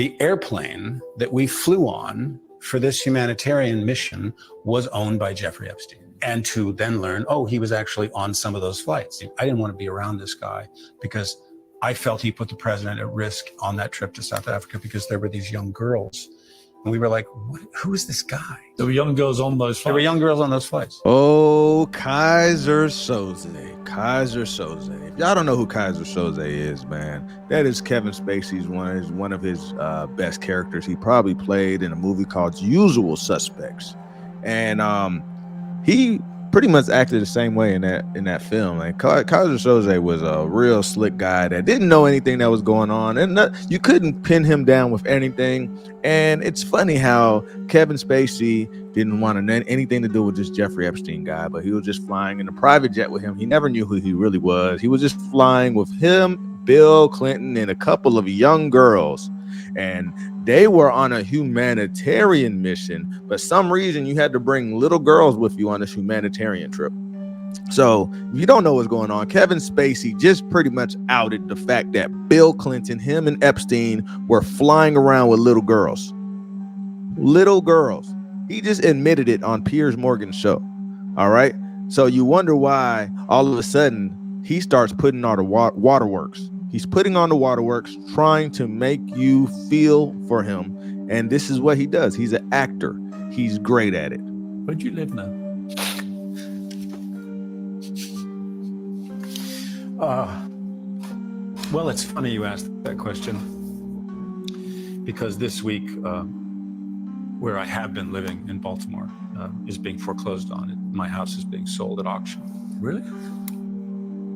The airplane that we flew on for this humanitarian mission was owned by Jeffrey Epstein. And to then learn, oh, he was actually on some of those flights. I didn't want to be around this guy because I felt he put the president at risk on that trip to South Africa because there were these young girls. And we were like, who is this guy? There were young girls on those flights. There were young girls on those flights. Oh, Kaiser Soze. Kaiser Soze. If y'all don't know who Kaiser Soze is, man, that is Kevin Spacey's one of his best characters. He probably played in a movie called Usual Suspects. And he pretty much acted the same way in that film. Like Kaiser Soze was a real slick guy that didn't know anything that was going on, and you couldn't pin him down with anything. And it's funny how Kevin Spacey didn't want anything to do with this Jeffrey Epstein guy, but he was just flying in a private jet with him. He never knew who he really was. He was just flying with him, Bill Clinton, and a couple of young girls. And they were on a humanitarian mission, but some reason you had to bring little girls with you on this humanitarian trip. So if you don't know what's going on, Kevin Spacey just pretty much outed the fact that Bill Clinton, him and Epstein were flying around with little girls. Little girls. He just admitted it on Piers Morgan's show. All right. So you wonder why all of a sudden he starts putting on the waterworks. He's putting on the waterworks, trying to make you feel for him. And this is what he does. He's an actor. He's great at it. Where do you live now? Well, it's funny you asked that question, because this week, where I have been living in Baltimore, is being foreclosed on. My house is being sold at auction. Really?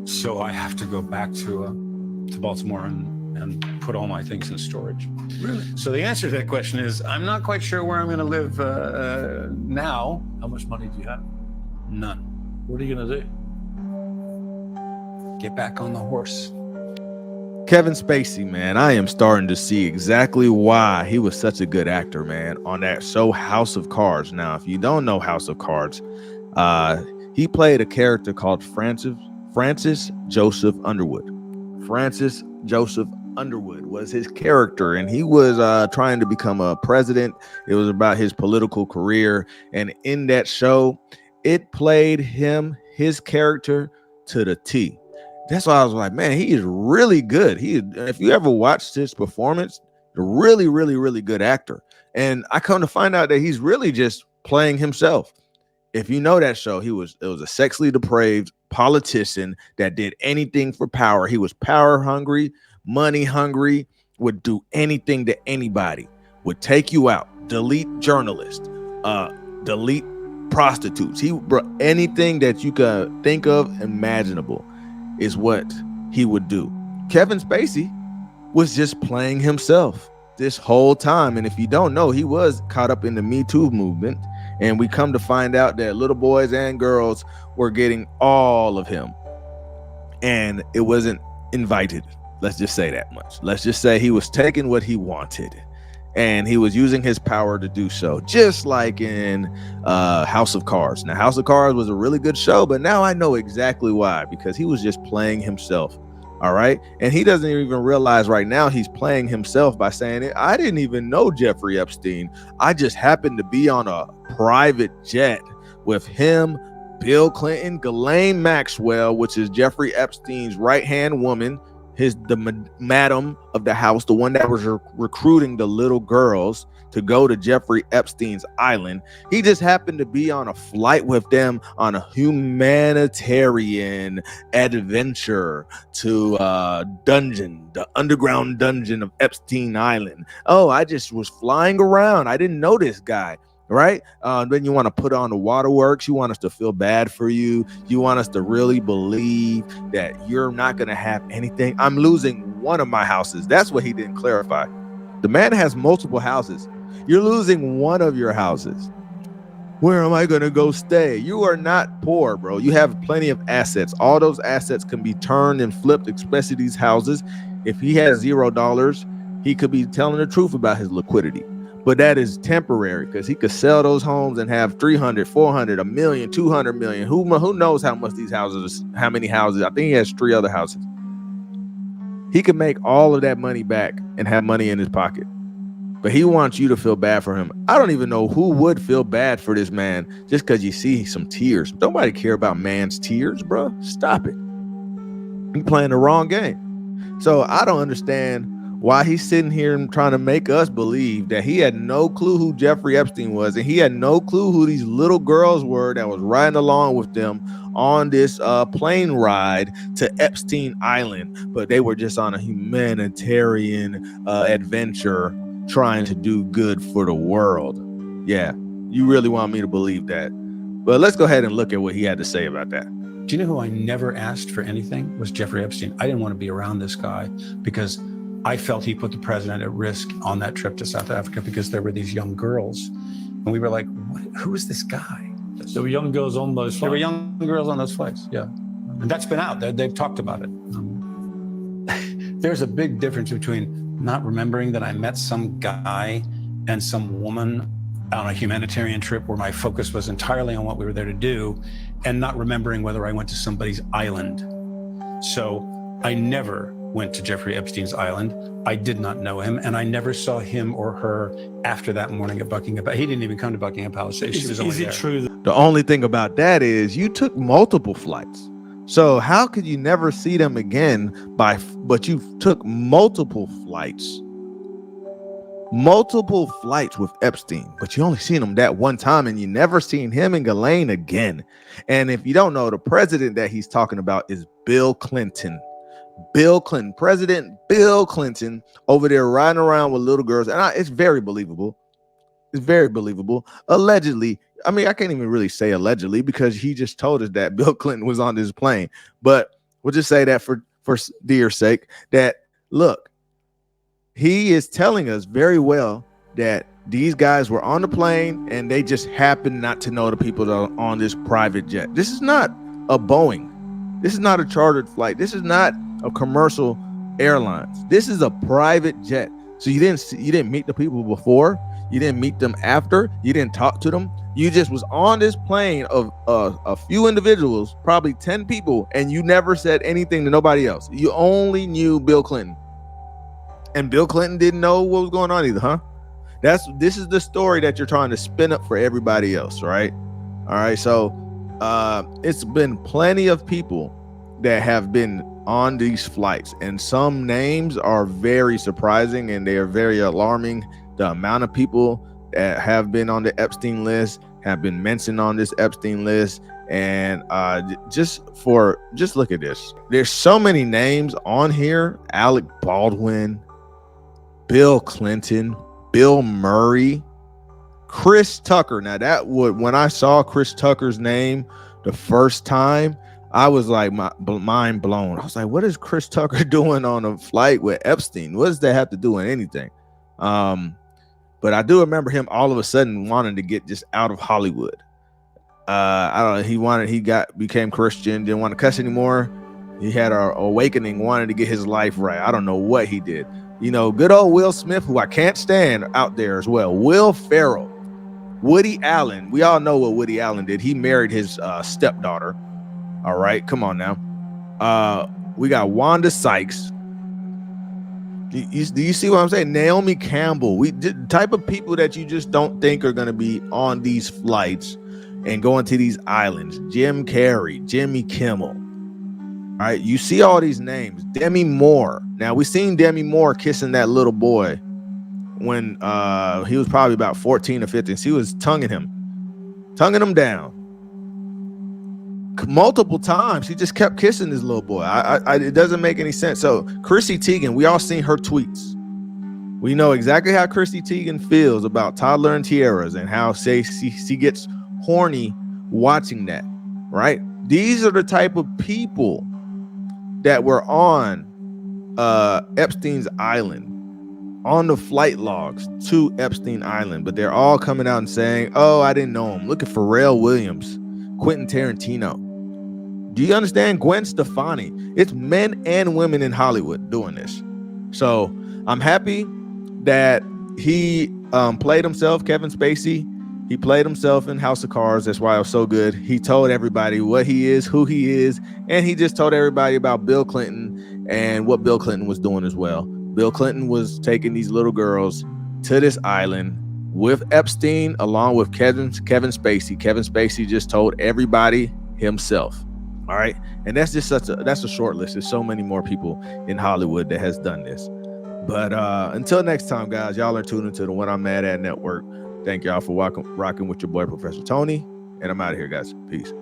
So I have to go back to Baltimore and put all my things in storage. Really? So the answer to that question is, I'm not quite sure where I'm going to live now. How much money do you have? None. What are you going to do? Get back on the horse. Kevin Spacey, man, I am starting to see exactly why he was such a good actor, man, on that show House of Cards. Now, if you don't know House of Cards, he played a character called Francis Joseph Underwood. Francis Joseph Underwood was his character, and he was trying to become a president. It was about his political career, and in that show, it played his character to the T. That's why I was like, man, he is really good. If you ever watched his performance, a really, really, really good actor. And I come to find out that he's really just playing himself. If you know that show, it was a sexually depraved politician that did anything for power. He was power hungry, money hungry, would do anything to anybody, would take you out, delete journalists, delete prostitutes. Anything that you could think of imaginable is what he would do. Kevin Spacey was just playing himself this whole time. And if you don't know, he was caught up in the Me Too movement. And we come to find out that little boys and girls were getting all of him. And it wasn't invited. Let's just say that much. Let's just say he was taking what he wanted. And he was using his power to do so, just like in House of Cards. Now, House of Cards was a really good show, but now I know exactly why, because he was just playing himself. All right. And he doesn't even realize right now he's playing himself by saying it. I didn't even know Jeffrey Epstein. I just happened to be on a private jet with him, Bill Clinton, Ghislaine Maxwell, which is Jeffrey Epstein's right-hand woman, the madam of the house, the one that was recruiting the little girls to go to Jeffrey Epstein's island. He just happened to be on a flight with them on a humanitarian adventure to the underground dungeon of Epstein Island. Oh, I just was flying around. I didn't know this guy. Right? Then you want to put on the waterworks. You want us to feel bad for you. You want us to really believe that you're not going to have anything. I'm losing one of my houses. That's what he didn't clarify. The man has multiple houses. You're losing one of your houses. Where am I going to go stay? You are not poor, bro. You have plenty of assets. All those assets can be turned and flipped, especially these houses. If he has $0, he could be telling the truth about his liquidity. But that is temporary, because he could sell those homes and have 300, 400, a million, 200 million. Who knows how much these houses, how many houses? I think he has 3 other houses. He could make all of that money back and have money in his pocket. but he wants you to feel bad for him. I don't even know who would feel bad for this man just because you see some tears. Nobody care about man's tears, bro. Stop it. You playing the wrong game. So I don't understand why he's sitting here and trying to make us believe that he had no clue who Jeffrey Epstein was, and he had no clue who these little girls were that was riding along with them on this plane ride to Epstein Island, but they were just on a humanitarian adventure trying to do good for the world. Yeah, you really want me to believe that? But let's go ahead and look at what he had to say about that. Do you know who I never asked for anything? Was Jeffrey Epstein. I didn't want to be around this guy because I felt he put the president at risk on that trip to South Africa because there were these young girls. And we were like, who is this guy? There were young girls on those flights. There were young girls on those flights, yeah. And that's been out. They've talked about it. There's a big difference between not remembering that I met some guy and some woman on a humanitarian trip where my focus was entirely on what we were there to do, and not remembering whether I went to somebody's island. So I never went to Jeffrey Epstein's island. I did not know him, and I never saw him or her after that morning at Buckingham Palace. He didn't even come to Buckingham Palace. She was only there. Is it true that The only thing about that is you took multiple flights. So how could you never see them again but you took multiple flights with Epstein, but you only seen him that one time, and you never seen him and Ghislaine again. And if you don't know, the president that he's talking about is Bill Clinton. President Bill Clinton over there riding around with little girls. And it's very believable. Allegedly. I mean, I can't even really say allegedly because he just told us that Bill Clinton was on this plane. But we'll just say that for dear sake, that look, he is telling us very well that these guys were on the plane and they just happened not to know the people that are on this private jet. This is not a Boeing. This is not a chartered flight. This is not a commercial airlines. This is a private jet. So you didn't meet the people before. You didn't meet them after. You didn't talk to them. You just was on this plane of a few individuals, probably 10 people, and you never said anything to nobody else. You only knew Bill Clinton. And Bill Clinton didn't know what was going on either, huh? This is the story that you're trying to spin up for everybody else, right? All right, so it's been plenty of people that have been on these flights, and some names are very surprising and they are very alarming. The amount of people that have been on the Epstein list, have been mentioned on this Epstein list, and just look at this. There's so many names on here: Alec Baldwin, Bill Clinton, Bill Murray, Chris Tucker. Now when I saw Chris Tucker's name the first time, I was like mind blown. I was like, what is Chris Tucker doing on a flight with Epstein? What does that have to do with anything? But I do remember him all of a sudden wanting to get just out of Hollywood. I don't know. He became Christian, didn't want to cuss anymore. He had an awakening, wanted to get his life right. I don't know what he did. You know, good old Will Smith, who I can't stand, out there as well. Will Ferrell, Woody Allen. We all know what Woody Allen did. He married his stepdaughter. All right, come on now. We got Wanda Sykes. Do you see what I'm saying? Naomi Campbell. The type of people that you just don't think are going to be on these flights and going to these islands. Jim Carrey, Jimmy Kimmel. All right, you see all these names. Demi Moore. Now, we seen Demi Moore kissing that little boy when he was probably about 14 or 15. She was tonguing him down. Multiple times. She just kept kissing this little boy. It doesn't make any sense. So Chrissy Teigen, we all seen her tweets. We know exactly how Chrissy Teigen feels about toddler and tiaras and how she gets horny watching that, right? These are the type of people that were on Epstein's Island, on the flight logs to Epstein Island, but they're all coming out and saying, oh, I didn't know him. Look at Pharrell Williams, Quentin Tarantino. Do you understand? Gwen Stefani. It's men and women in Hollywood doing this. So I'm happy that he played himself, Kevin Spacey. He played himself in House of Cards. That's why it was so good. He told everybody what he is, who he is, and he just told everybody about Bill Clinton and what Bill Clinton was doing as well. Bill Clinton was taking these little girls to this island with Epstein, along with Kevin Spacey. Kevin Spacey just told everybody himself. All right. And that's just that's a short list. There's so many more people in Hollywood that has done this. But until next time, guys, y'all are tuned into the When I'm Mad At Network. Thank y'all for rocking with your boy, Professor Tony. And I'm out of here, guys. Peace.